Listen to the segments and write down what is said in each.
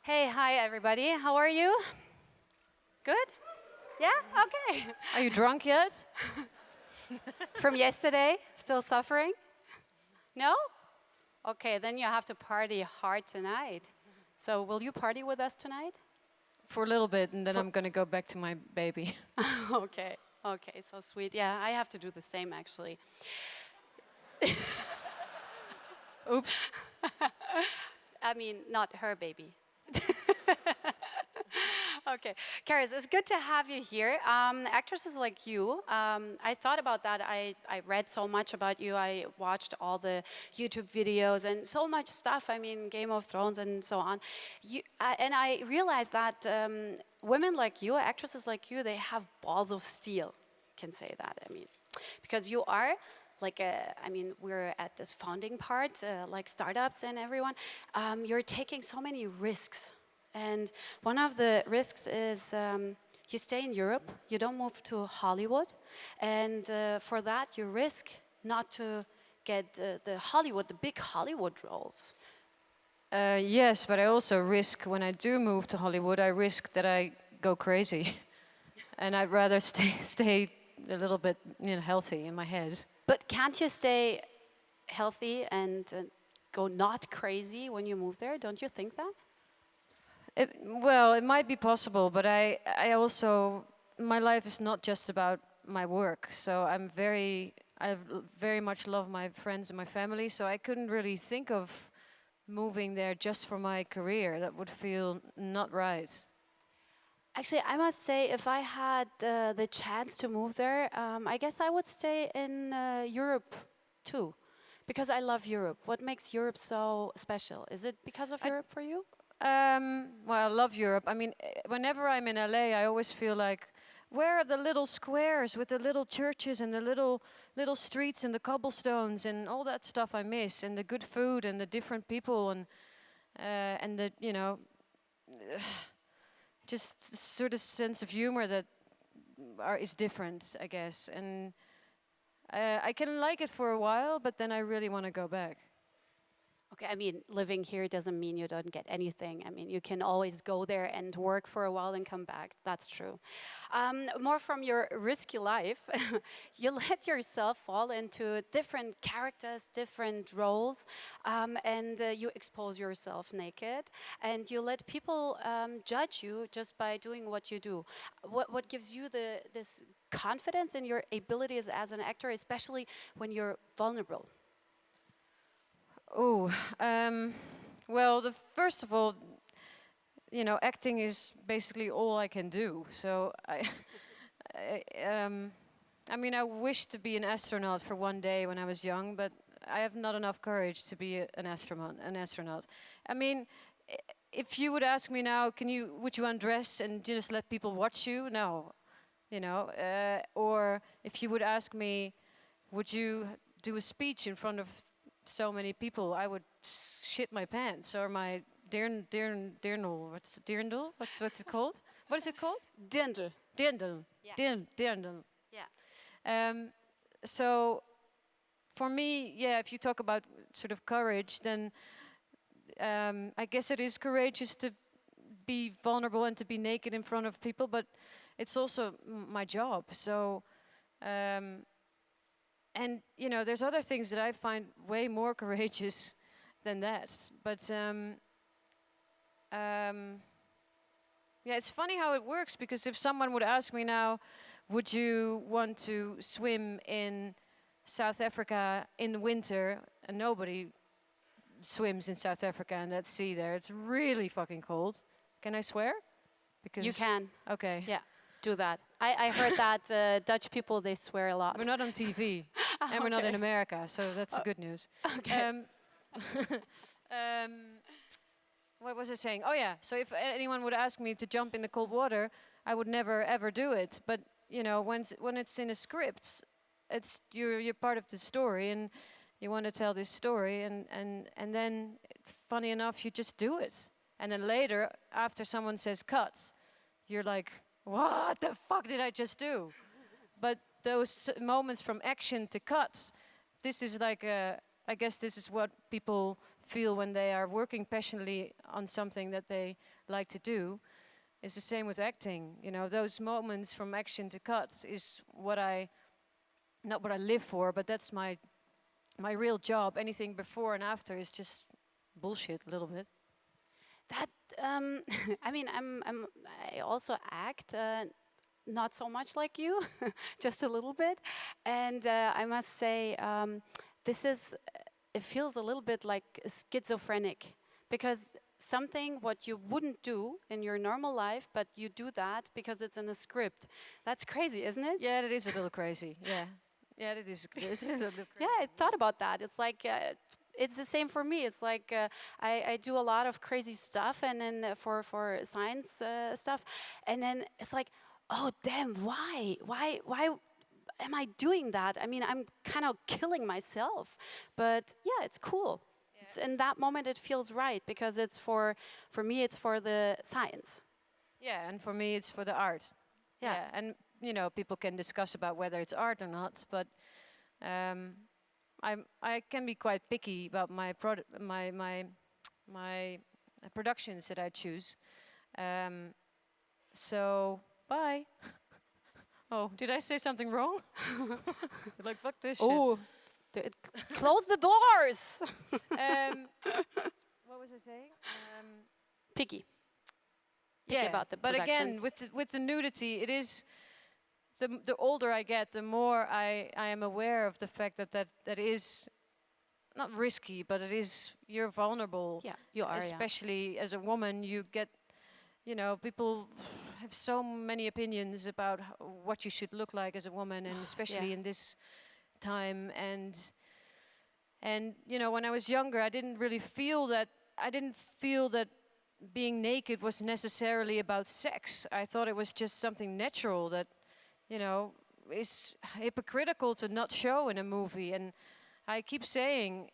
Hey, hi everybody. How are you? Good? Yeah? Okay. Are you drunk yet? From yesterday? Still suffering? No? Okay, then you have to party hard tonight. So, will you party with us tonight? For a little bit, and then I'm gonna go back to my baby. Okay. Okay, so sweet. Yeah, I have to do the same actually. Oops. I mean, not her baby. Okay, Carice, it's good to have you here. Actresses like you, I thought about that. I read so much about you. I watched all the YouTube videos and so much stuff. I mean, Game of Thrones and so on. And I realized that women like you, actresses like you, they have balls of steel. Can say that. I mean, because you are like I mean, we're at this founding part, like startups and everyone. You're taking so many risks. And one of the risks is you stay in Europe, you don't move to Hollywood, and for that you risk not to get the big Hollywood roles. Yes, but I also risk when I do move to Hollywood, I risk that I go crazy, and I'd rather stay a little bit healthy in my head. But can't you stay healthy and go not crazy when you move there? Don't you think that? Well, it might be possible, but I also, my life is not just about my work. So I very much love my friends and my family. So I couldn't really think of moving there just for my career. That would feel not right. Actually, I must say, if I had the chance to move there, I guess I would stay in Europe too, because I love Europe. What makes Europe so special? Is it because of Europe for you? Well, I love Europe. I mean, whenever I'm in LA, I always feel like, where are the little squares with the little churches and the little streets and the cobblestones and all that stuff I miss, and the good food and the different people and the just sort of sense of humor that is different, I guess. And I can like it for a while, but then I really want to go back. Okay, I mean, living here doesn't mean you don't get anything. I mean, you can always go there and work for a while and come back. That's true. More from your risky life, you let yourself fall into different characters, different roles, and you expose yourself naked, and you let people judge you just by doing what you do. What gives you this confidence in your abilities as an actor, especially when you're vulnerable? Oh, well, first of all, acting is basically all I can do. So I mean, I wish to be an astronaut for one day when I was young, but I have not enough courage to be an astronaut. I mean, if you would ask me now, would you undress and just let people watch you? No, or if you would ask me, would you do a speech in front of so many people, I would shit my pants or my dirndl. What's dirndl? What's it called? What is it called? Dirndl. Dirndl. Yeah. Dirndl. Yeah. So for me, yeah, if you talk about sort of courage, then I guess it is courageous to be vulnerable and to be naked in front of people, but it's also my job. So. And there's other things that I find way more courageous than that. But yeah, it's funny how it works, because if someone would ask me now, would you want to swim in South Africa in the winter? And nobody swims in South Africa in that sea there. It's really fucking cold. Can I swear? Because you can. Okay. Yeah. Do that. I heard that Dutch people, they swear a lot. We're not on TV, and we're not in America, so that's good news. Okay. What was I saying? Oh yeah, so if anyone would ask me to jump in the cold water, I would never ever do it. But when it's in a script, you're part of the story, and you want to tell this story, and then, funny enough, you just do it. And then later, after someone says cut, you're like, what the fuck did I just do? But those moments from action to cuts, this is like I guess this is what people feel when they are working passionately on something that they like to do. It's the same with acting. You know, those moments from action to cuts is what not what I live for, but that's my real job. Anything before and after is just bullshit a little bit. That I mean, I also act. Not so much like you, just a little bit. And I must say, it feels a little bit like schizophrenic, because something what you wouldn't do in your normal life, but you do that because it's in a script. That's crazy, isn't it? Yeah, it is a little crazy. Yeah, yeah, it is. It is a little crazy. Yeah, I thought about that. It's like, it's the same for me. It's like I do a lot of crazy stuff, and then for science stuff, and then it's like, oh damn, why am I doing that? I mean, I'm kind of killing myself, but yeah, it's cool. Yeah. It's in that moment it feels right, because it's for me it's for the science. Yeah, and for me it's for the art. Yeah, and you know, people can discuss about whether it's art or not, but I can be quite picky about my productions that I choose. So bye. Oh, did I say something wrong? Like, fuck this shit. Oh, close the doors. What was I saying? Picky. Yeah, about the but again, productions. with the nudity, it is the older I get, the more I am aware of the fact that is not risky, but it is, you're vulnerable. Yeah, you are. Especially as a woman, you get, you know, people have so many opinions about what you should look like as a woman, and especially in this time. And you know, when I was younger, I didn't really feel that. I didn't feel that being naked was necessarily about sex. I thought it was just something natural that, you know, is hypocritical to not show in a movie. And I keep saying,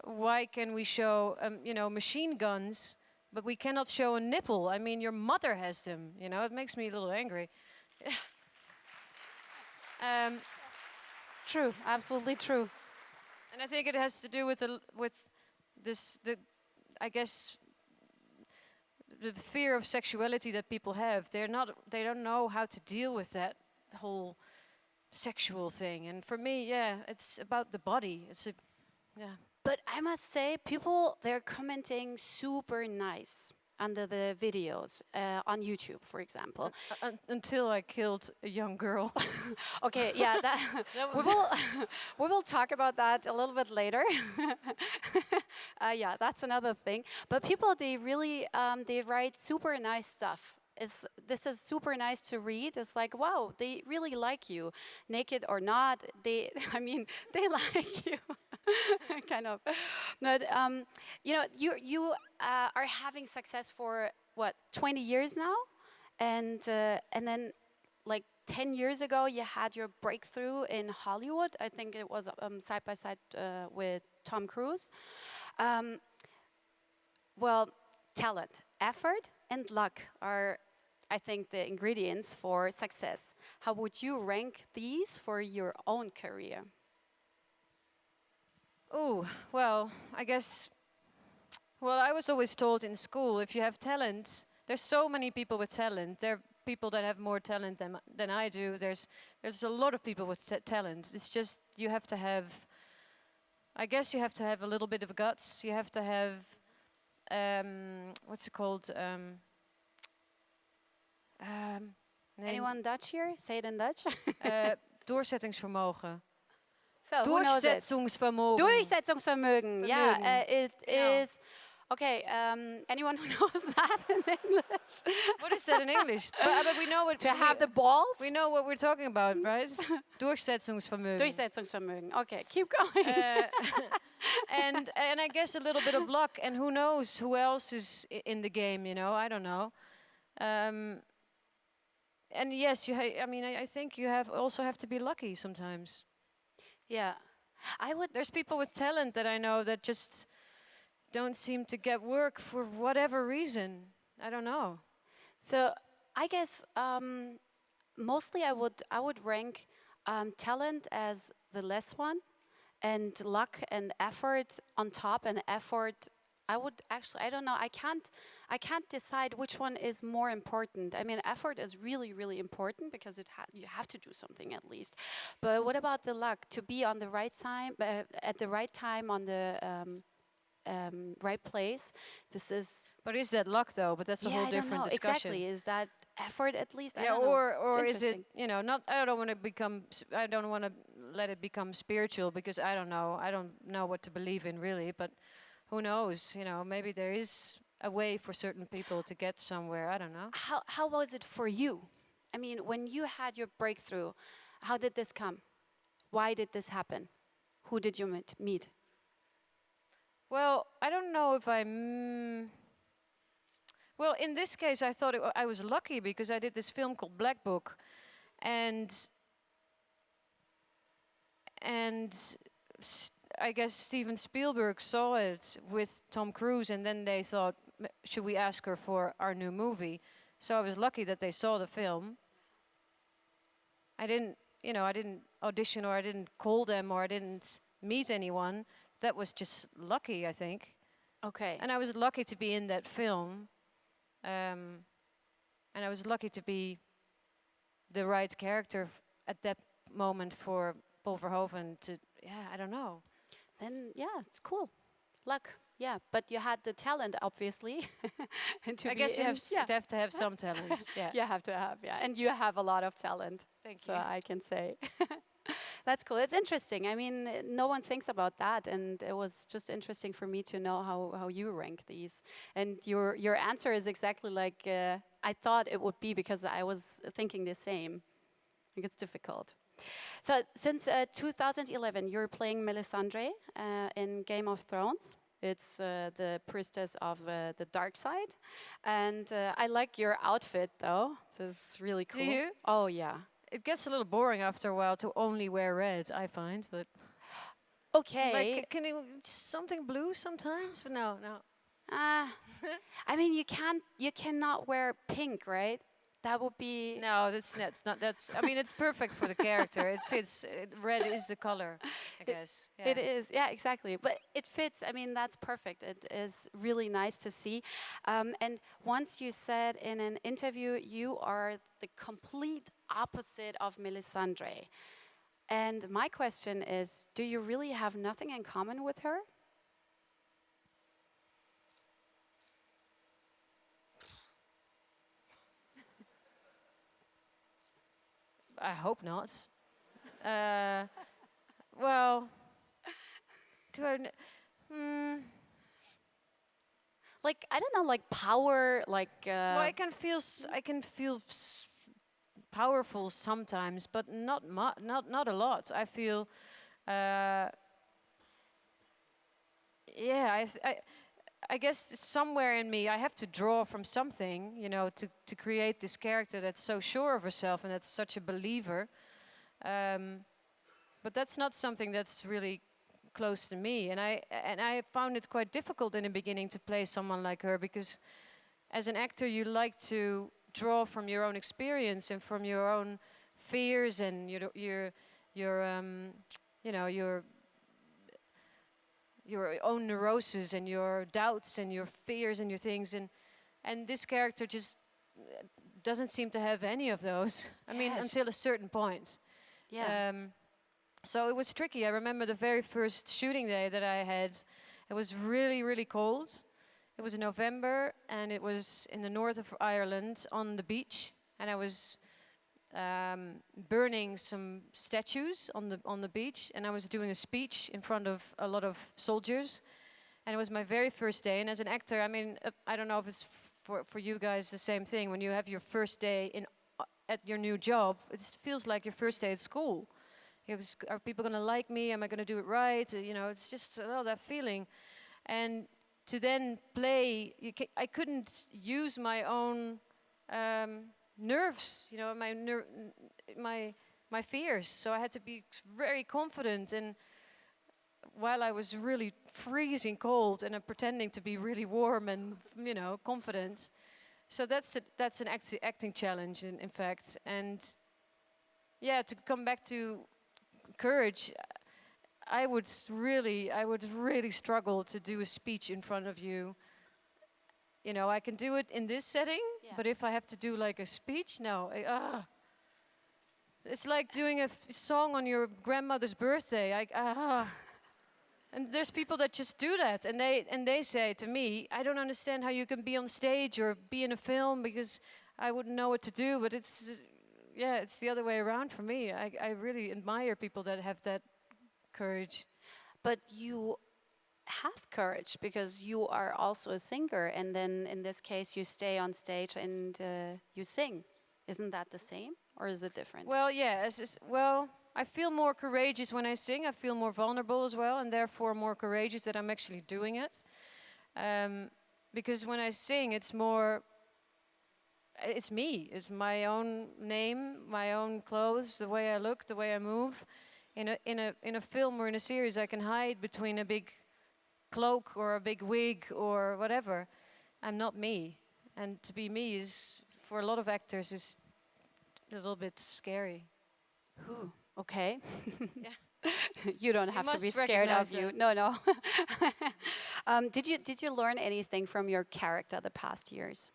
why can we show, you know, machine guns, but we cannot show a nipple? I mean, your mother has them, you know. It makes me a little angry. True, absolutely true. And I think it has to do with I guess, the fear of sexuality that people have. They don't know how to deal with that whole sexual thing. And for me, yeah, it's about the body. But I must say, people, they're commenting super nice under the videos on YouTube, for example. Until I killed a young girl. Okay, yeah, we will talk about that a little bit later. Yeah, that's another thing. But people, they really they write super nice stuff. This is super nice to read. It's like, wow, they really like you, naked or not. I mean, they like you, kind of. But you know, you are having success for what, 20 years now, and then like 10 years ago, you had your breakthrough in Hollywood. I think it was side by side with Tom Cruise. Well, talent, effort, and luck are, I think, the ingredients for success. How would you rank these for your own career? Oh, well, I guess, well, I was always told in school, if you have talent, there's so many people with talent. There are people that have more talent than I do. There's a lot of people with talent. It's just, you have to have, I guess you have to have a little bit of guts. You have to have, what's it called? Anyone Dutch here? Say it in Dutch. Doorzettingsvermogen. So, Durchsetzungsvermogen. Durchsetzungsvermögen. Yeah, it is. Okay, anyone who knows that in English? What is that in English? But we know what to have the balls. We know what we're talking about, right? Durchsetzungsvermögen. Durchsetzungsvermögen. Okay, keep going. And I guess a little bit of luck, and who knows who else is in the game? You know, I don't know. And yes, I mean, I think you also have to be lucky sometimes. Yeah, There's people with talent that I know that just don't seem to get work for whatever reason. I don't know. So I guess mostly I would rank talent as the less one, and luck and effort on top, and effort. I would actually, I don't know, I can't decide which one is more important. I mean, effort is really, really important because you have to do something at least. But what about the luck to be on the right time, at the right time on the right place? This is. But is that luck though? But that's a Yeah, whole I don't different know discussion. exactly. Is that effort at least? I Yeah, don't know. or It's is it, interesting. not, I don't want to become, I don't want to let it become spiritual, because I don't know. I don't know what to believe in really, but who knows? Maybe there is a way for certain people to get somewhere. I don't know. How was it for you? I mean, when you had your breakthrough, how did this come? Why did this happen? Who did you meet? Well, I don't know if well, in this case, I thought I was lucky because I did this film called Black Book, and I guess Steven Spielberg saw it with Tom Cruise, and then they thought, should we ask her for our new movie? So I was lucky that they saw the film. I didn't audition, or I didn't call them, or I didn't meet anyone. That was just lucky, I think. Okay. And I was lucky to be in that film. And I was lucky to be the right character at that moment for Paul Verhoeven to, I don't know. Then yeah, it's cool. Luck. Yeah, but you had the talent, obviously. And to I be guess you in- have to have some talent. Yeah. you have to have, yeah. And you have a lot of talent. Thank so you. I can say. That's cool. It's interesting. I mean, no one thinks about that, and it was just interesting for me to know how you rank these. And your answer is exactly like I thought it would be, because I was thinking the same. I think it's difficult. So since 2011, you're playing Melisandre in Game of Thrones. It's the priestess of the dark side. And I like your outfit, though. This is really cool. Do you? Oh, yeah. It gets a little boring after a while to only wear red, I find, but Okay. like, can you something blue sometimes? But no. I mean, you cannot wear pink, right? That would be. No, that's not. That's. I mean, it's perfect for the character. It fits. Red is the color, I guess. Yeah. It is, yeah, exactly. But it fits. I mean, that's perfect. It is really nice to see. And once you said in an interview, you are the complete opposite of Melisandre. And my question is, do you really have nothing in common with her? I hope not. Well, do I? Like, I don't know, like power, like. Well, I can feel powerful sometimes, but not a lot. I feel. Yeah, I guess somewhere in me, I have to draw from something, to create this character that's so sure of herself and that's such a believer. But that's not something that's really close to me, and I found it quite difficult in the beginning to play someone like her, because as an actor you like to draw from your own experience and from your own fears and your own neuroses and your doubts and your fears and your things, and this character just doesn't seem to have any of those. I mean, until a certain point. Yeah. So it was tricky. I remember the very first shooting day that I had. It was really, really cold. It was November, and it was in the north of Ireland on the beach, and I was burning some statues on the beach, and I was doing a speech in front of a lot of soldiers, and it was my very first day. And as an actor, I mean, I don't know if it's for you guys the same thing. When you have your first day at your new job, it feels like your first day at school. Are people going to like me? Am I going to do it right? It's just that feeling. And to then play, I couldn't use my own nerves, my fears. So I had to be very confident. And while I was really freezing cold, and I'm pretending to be really warm and confident. So that's an acting challenge, in fact. And yeah, to come back to courage, I would really struggle to do a speech in front of you. You know, I can do it in this setting, but if I have to do like a speech, no. It's like doing a song on your grandmother's birthday. And there's people that just do that, and they say to me, I don't understand how you can be on stage or be in a film because I wouldn't know what to do. But it's the other way around for me. I really admire people that have that courage. But you have courage because you are also a singer, and then in this case, you stay on stage and you sing. Isn't that the same, or is it different? Well, yeah. I feel more courageous when I sing. I feel more vulnerable as well, and therefore more courageous that I'm actually doing it. Because when I sing, it's more. It's me. It's my own name, my own clothes, the way I look, the way I move. In a film or in a series, I can hide between a big cloak or a big wig or whatever. I'm not me, and to be me is, for a lot of actors, is a little bit scary. Ooh, okay. Yeah. You don't have to must be scared of recognize you. that. No. Did you learn anything from your character the past years?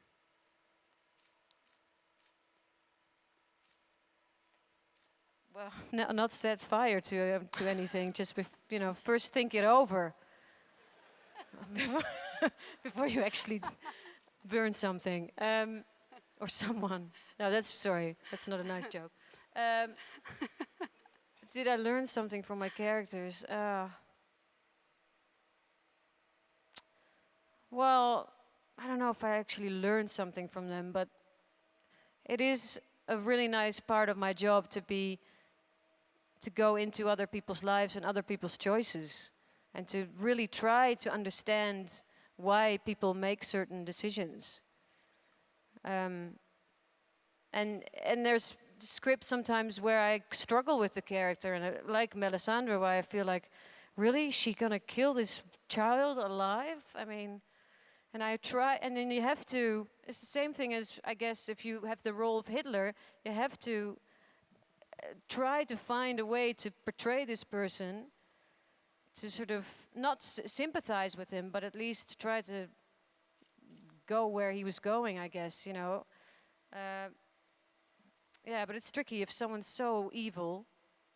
Well, no, not set fire to anything. Just first think it over before you actually burn something or someone. No, that's not a nice joke. Did I learn something from my characters? Well, I don't know if I actually learned something from them, but it is a really nice part of my job to go into other people's lives and other people's choices, and to really try to understand why people make certain decisions. And there's scripts sometimes where I struggle with the character, and like Melisandre, where I feel like, really, she gonna kill this child alive? I mean, and I try, and then you have to. It's the same thing as, I guess, if you have the role of Hitler, you have to try to find a way to portray this person, to sort of not sympathize with him, but at least try to go where he was going, I guess, yeah, but it's tricky if someone's so evil.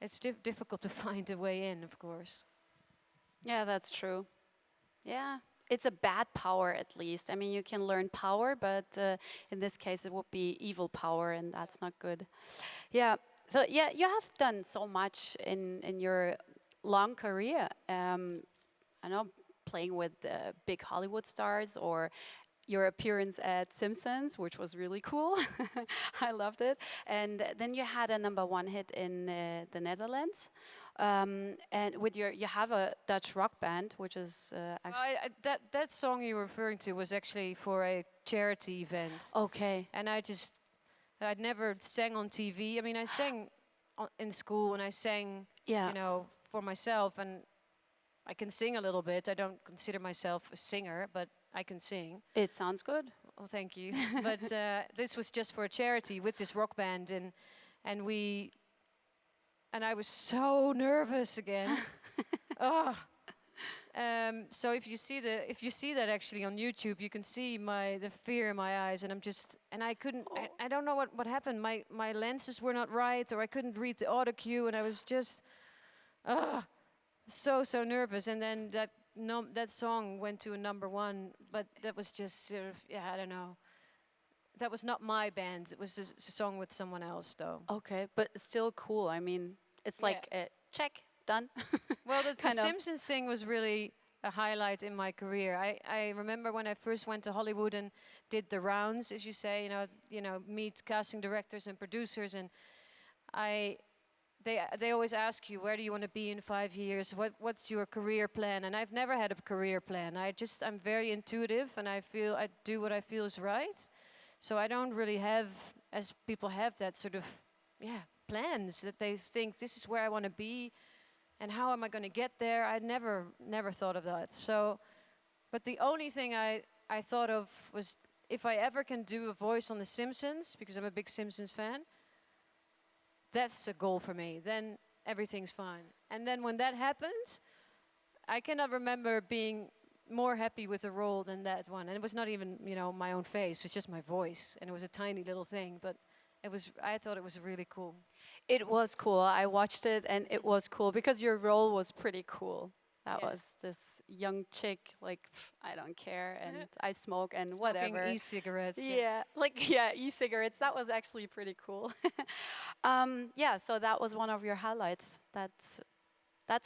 It's difficult to find a way in, of course. Yeah, that's true. Yeah, it's a bad power at least. I mean, you can learn power, but in this case, it would be evil power, and that's not good. Yeah. So yeah, you have done so much in your long career. I know, playing with big Hollywood stars, or your appearance at Simpsons, which was really cool. I loved it. And then you had a #1 hit in the Netherlands. And with you have a Dutch rock band, which is actually... That song you were referring to was actually for a charity event. Okay. And I'd never sang on TV. I mean, I sang in school, and I sang, for myself, and I can sing a little bit. I don't consider myself a singer, but I can sing. It sounds good. Oh, thank you. But this was just for a charity with this rock band, and I was so nervous again. So if you see that actually on YouTube, you can see the fear in my eyes, and I couldn't. I don't know what happened. My lenses were not right, or I couldn't read the auto cue, and I was just so nervous. And then that song went to a #1, but that was just sort of, I don't know. That was not my band. It was a song with someone else, though. Okay, but still cool. I mean, it's like a check, done. Well, the Simpsons thing was really a highlight in my career. I remember when I first went to Hollywood and did the rounds, as you say, meet casting directors and producers, and they always ask you, where do you want to be in 5 years? What's your career plan? And I've never had a career plan. I'm very intuitive, and I do what I feel is right. So I don't really have, as people have, that sort of plans that they think, this is where I want to be, and how am I going to get there? I never thought of that. So, but the only thing I thought of was, if I ever can do a voice on The Simpsons, because I'm a big Simpsons fan, that's a goal for me. Then everything's fine. And then when that happened, I cannot remember being more happy with the role than that one. And it was not even, my own face. It was just my voice, and it was a tiny little thing. But I thought it was really cool. It was cool. I watched it, and it was cool because your role was pretty cool. That was this young chick, like, I don't care, and I smoke and Smoking whatever. e-cigarettes. E-cigarettes. That was actually pretty cool. So that was one of your highlights. That's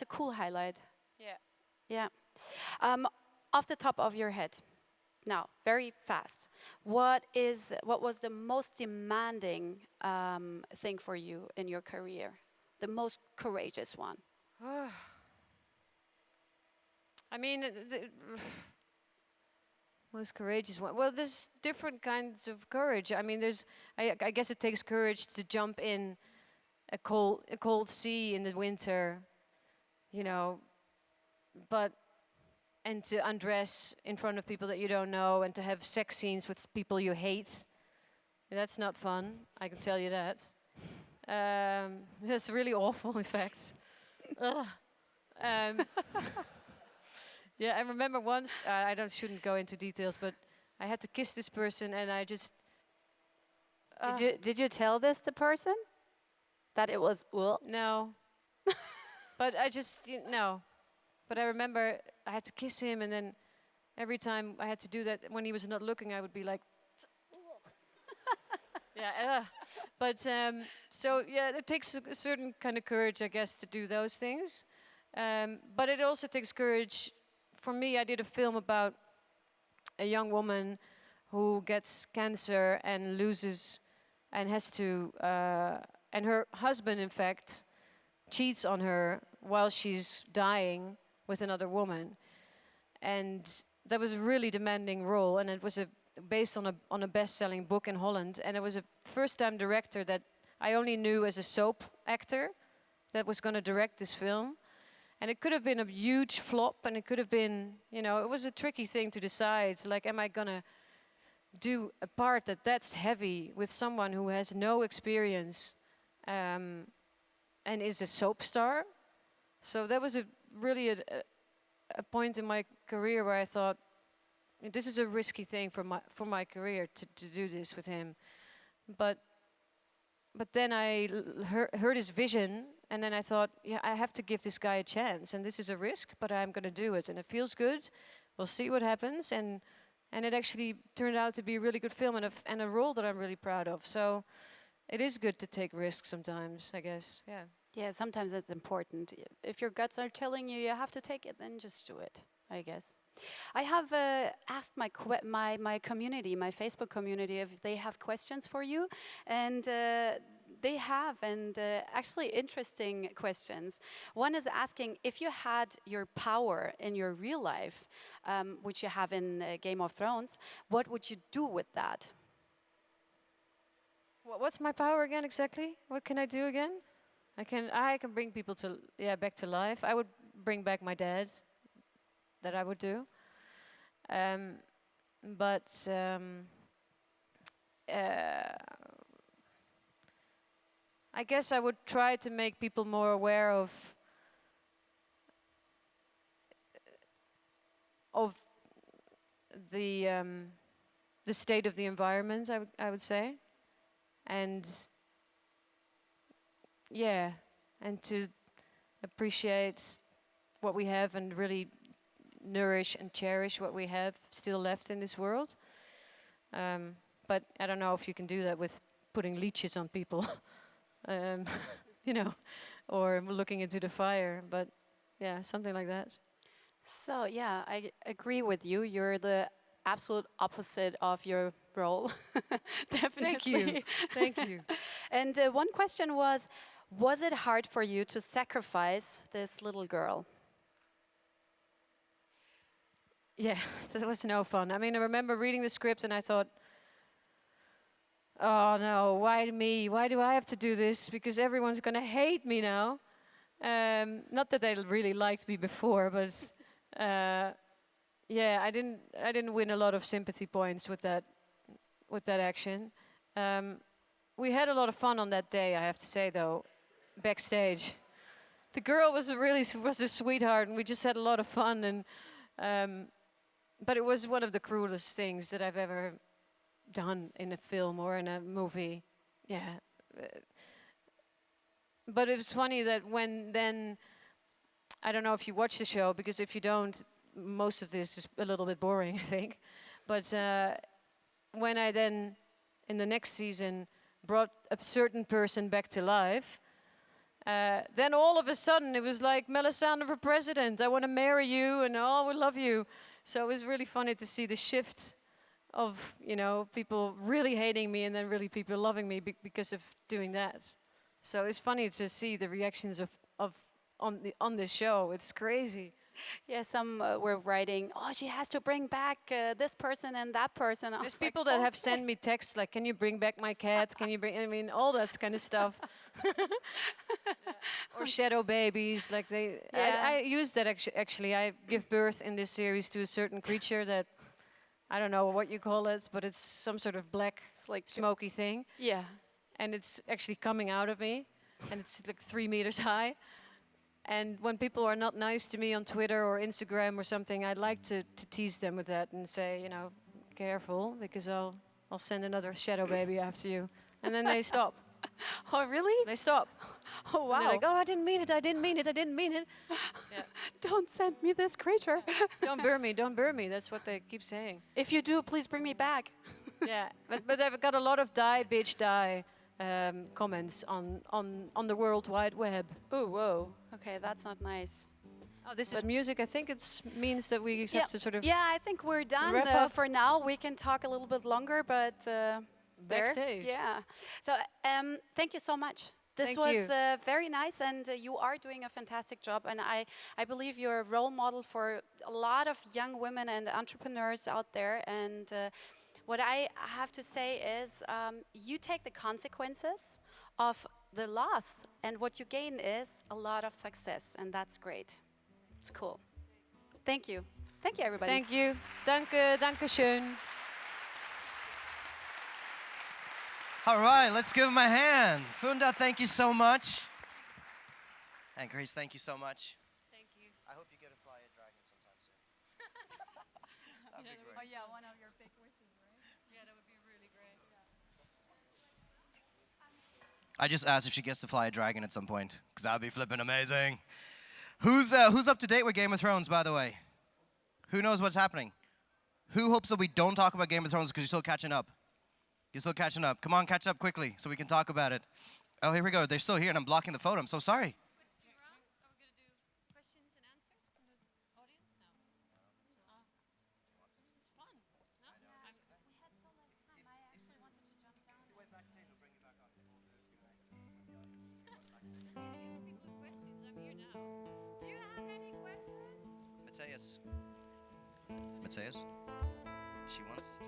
a cool highlight. Yeah. Yeah. Off the top of your head, now, very fast. What was the most demanding thing for you in your career? The most courageous one? I mean, most courageous one. Well, there's different kinds of courage. I mean, I guess it takes courage to jump in a cold sea in the winter, and to undress in front of people that you don't know, and to have sex scenes with people you hate. That's not fun, I can tell you that. That's really awful, in fact. Yeah, I remember once, shouldn't go into details, but I had to kiss this person, and I just... Did you tell this the person? That it was, well? No. But I just, no. But I remember I had to kiss him, and then every time I had to do that, when he was not looking, I would be like... But, it takes a certain kind of courage, I guess, to do those things. But it also takes courage. For me, I did a film about a young woman who gets cancer and loses, and has to, and her husband, in fact, cheats on her while she's dying with another woman. And that was a really demanding role, and it was based on a best-selling book in Holland. And it was a first-time director that I only knew as a soap actor that was going to direct this film. And it could have been a huge flop, and it could have been, it was a tricky thing to decide. Like, am I going to do a part that's heavy with someone who has no experience and is a soap star? So that was really a point in my career where I thought, this is a risky thing for my career to do this with him. But then I heard his vision, and then I thought, I have to give this guy a chance, and this is a risk, but I'm going to do it, and it feels good. We'll see what happens, and it actually turned out to be a really good film, and a role that I'm really proud of. So it is good to take risks sometimes, I guess. Yeah. Yeah, sometimes it's important. If your guts are telling you you have to take it, then just do it, I guess. I have asked my community, my Facebook community, if they have questions for you, and they have, and actually interesting questions. One is asking, if you had your power in your real life, which you have in Game of Thrones, what would you do with that? What's my power again exactly? What can I do again? I can bring people back to life. I would bring back my dad. That I would do. I guess I would try to make people more aware of the state of the environment, I would say, and to appreciate what we have and really nourish and cherish what we have still left in this world. But I don't know if you can do that with putting leeches on people, or looking into the fire, but something like that. So I agree with you. You're the absolute opposite of your role. Definitely. Thank you. And one question was it hard for you to sacrifice this little girl? Yeah, that was no fun. I mean, I remember reading the script and I thought, oh no, why me? Why do I have to do this? Because everyone's going to hate me now. Not that they really liked me before, but I didn't win a lot of sympathy points with that action. We had a lot of fun on that day, I have to say, though, backstage. the girl was a sweetheart, and we just had a lot of fun. And but it was one of the cruelest things that I've ever done in a film or in a movie. Yeah. But it was funny that when then, I don't know if you watch the show, because if you don't, most of this is a little bit boring, I think. But when I then, in the next season, brought a certain person back to life, then all of a sudden it was like, Melisandre for president, I want to marry you, and oh, we love you. So it was really funny to see the shift of, you know, people really hating me and then really people loving me because of doing that. So it's funny to see the reactions of on this show. It's crazy. Yeah, some were writing, oh, she has to bring back this person and that person. I There's was like, people that have okay. sent me texts like, can you bring back my cat? Can you bring, I mean, all that kind of stuff. Or shadow babies, like they, Yeah. I use that actually. I give birth in this series to a certain creature that, I don't know what you call it, but it's some sort of black, It's like smoky thing. Yeah. And it's actually coming out of me, and it's like 3 meters high. And when people are not nice to me on Twitter or Instagram or something, I like to tease them with that and say, you know, careful, because I'll send another shadow baby after you. And then they stop. Oh, really? They stop. Oh, And wow. they're like, oh, I didn't mean it, I didn't mean it, I didn't mean it. Yeah. Don't send me this creature. Don't burn me, don't burn me. That's what they keep saying. If you do, please bring me back. Yeah, but I've got a lot of die, bitch, die comments on the World Wide Web. Oh, whoa. Okay, that's not nice. Oh, this is music. I think it means that we have to sort of Yeah, I think we're done wrap up. for now. We can talk a little bit longer, but Backstage. Yeah. So thank you so much. This Thank was you. very nice, and you are doing a fantastic job. And I believe you're a role model for a lot of young women and entrepreneurs out there. And what I have to say is you take the consequences of the loss, and what you gain is a lot of success, and that's great. It's cool. Thank you. Thank you, everybody. Thank you. Danke schön. All right, let's give him a hand. Funda, thank you so much. And Carice, thank you so much. Thank you. I hope you get to fly a dragon sometime soon. That'd be great. Oh yeah, one of your big wishes, right? Yeah, that would be really great. I just asked if she gets to fly a dragon at some point, because that would be flipping amazing. Who's up to date with Game of Thrones, by the way? Who knows what's happening? Who hopes that we don't talk about Game of Thrones because you're still catching up? You're still catching up. Come on, catch up quickly so we can talk about it. Oh, here we go. They're still here, and I'm blocking the photo. I'm so sorry. Question rounds? Are we going to do questions and answers from the audience? No. It's fun. No? We had so less time. I actually wanted to jump down. If people have questions, I'm here now. Do you have any questions? Matthias. She wants to